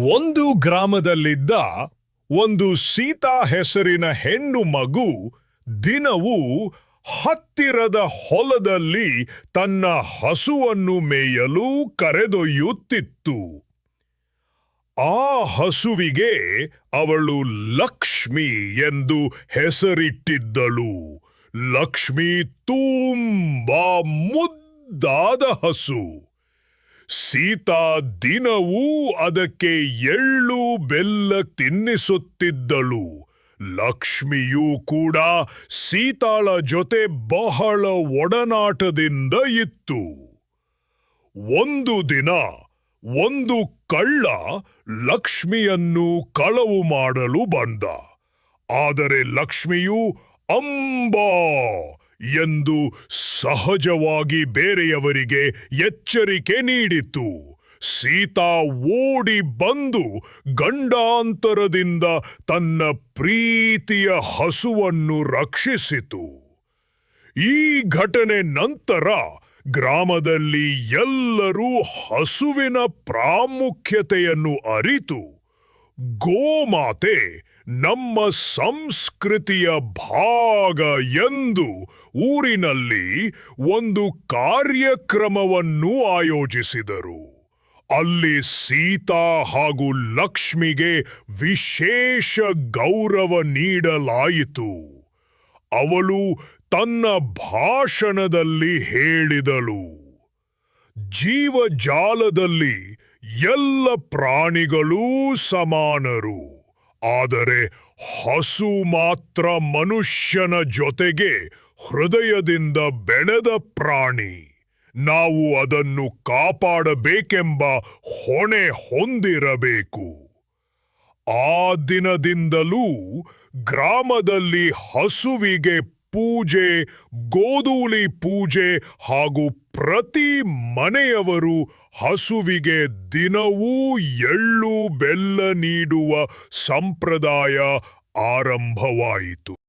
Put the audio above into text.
ಒಂದು ಗ್ರಾಮದಲ್ಲಿದ್ದ ಒಂದು ಸೀತಾ ಹೆಸರಿನ ಹೆಣ್ಣು ಮಗು ದಿನವೂ ಹತ್ತಿರದ ಹೊಲದಲ್ಲಿ ತನ್ನ ಹಸುವನ್ನು ಮೇಯಲು ಕರೆದೊಯ್ಯುತ್ತಿತ್ತು. ಆ ಹಸುವಿಗೆ ಅವಳು ಲಕ್ಷ್ಮಿ ಎಂದು ಹೆಸರಿಟ್ಟಿದ್ದಳು. ಲಕ್ಷ್ಮಿ ತುಂಬಾ ಮುದ್ದಾದ ಹಸು. ಸೀತಾ ದಿನವೂ ಅದಕ್ಕೆ ಎಳ್ಳು ಬೆಲ್ಲ ತಿನ್ನಿಸುತ್ತಿದ್ದಳು. ಲಕ್ಷ್ಮಿಯೂ ಕೂಡ ಸೀತಾಳ ಜೊತೆ ಬಹಳ ಒಡನಾಟದಿಂದ ಇತ್ತು. ಒಂದು ದಿನ ಒಂದು ಕಳ್ಳ ಲಕ್ಷ್ಮಿಯನ್ನು ಕಳವು ಮಾಡಲು ಬಂದ. ಆದರೆ ಲಕ್ಷ್ಮಿಯು ಅಂಬಾ ಎಂದು ಸಹಜವಾಗಿ ಬೇರೆಯವರಿಗೆ ಎಚ್ಚರಿಕೆ ನೀಡಿತು. ಸೀತಾ ಓಡಿ ಬಂದು ಗಂಡಾಂತರದಿಂದ ತನ್ನ ಪ್ರೀತಿಯ ಹಸುವನ್ನು ರಕ್ಷಿಸಿತು. ಈ ಘಟನೆ ನಂತರ ಗ್ರಾಮದಲ್ಲಿ ಎಲ್ಲರೂ ಹಸುವಿನ ಪ್ರಾಮುಖ್ಯತೆಯನ್ನು ಅರಿತು ಗೋಮಾತೆ ನಮ್ಮ ಸಂಸ್ಕೃತಿಯ ಭಾಗ ಎಂದು ಊರಿನಲ್ಲಿ ಒಂದು ಕಾರ್ಯಕ್ರಮವನ್ನು ಆಯೋಜಿಸಿದರು. ಅಲ್ಲಿ ಸೀತಾ ಹಾಗೂ ಲಕ್ಷ್ಮಿಗೆ ವಿಶೇಷ ಗೌರವ ನೀಡಲಾಯಿತು. ಅವಳು ತನ್ನ ಭಾಷಣದಲ್ಲಿ ಹೇಳಿದಳು, ಜೀವಜಾಲದಲ್ಲಿ ಎಲ್ಲ ಪ್ರಾಣಿಗಳೂ ಸಮಾನರು, ಆದರೆ ಹಸು ಮಾತ್ರ ಮನುಷ್ಯನ ಜೊತೆಗೆ ಹೃದಯದಿಂದ ಬೆಳೆದ ಪ್ರಾಣಿ. ನಾವು ಅದನ್ನು ಕಾಪಾಡಬೇಕೆಂಬ ಹೊಣೆ ಹೊಂದಿರಬೇಕು. ಆ ದಿನದಿಂದಲೂ ಗ್ರಾಮದಲ್ಲಿ ಹಸುವಿಗೆ ಪೂಜೆ, ಗೋಧೂಳಿ ಪೂಜೆ ಹಾಗೂ ಪ್ರತಿ ಮನೆಯವರು ಹಸುವಿಗೆ ದಿನವೂ ಎಳ್ಳು ಬೆಲ್ಲ ನೀಡುವ ಸಂಪ್ರದಾಯ ಆರಂಭವಾಯಿತು.